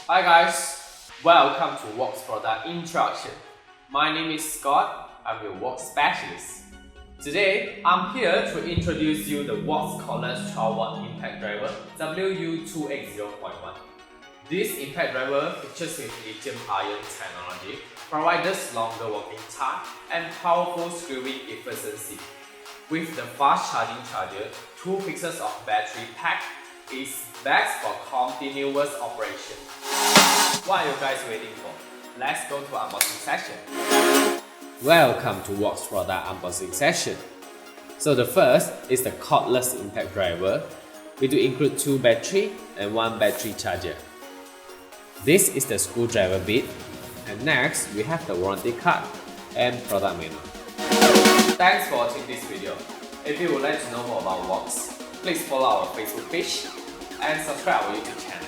Hi guys, welcome to WORX product introduction. My name is Scott, I'm your WORX specialist. Today, I'm here to introduce you the WORX Cordless 12V impact driver WU280.1. This impact driver features with Lithium-Ion technology, provides longer working time and powerful screwing efficiency. With the fast charging charger, 2 pieces of battery pack is best for continuous operation. What are you guys waiting for? Let's go to unboxing session. Welcome to WORX product unboxing session. So the first is the cordless impact driver. We do include 2 battery and 1 battery charger. This is the screwdriver bit, and next we have the warranty card and product manual. Thanks for watching this video. If you would like to know more about WORX, please follow our Facebook page and subscribe our YouTube channel.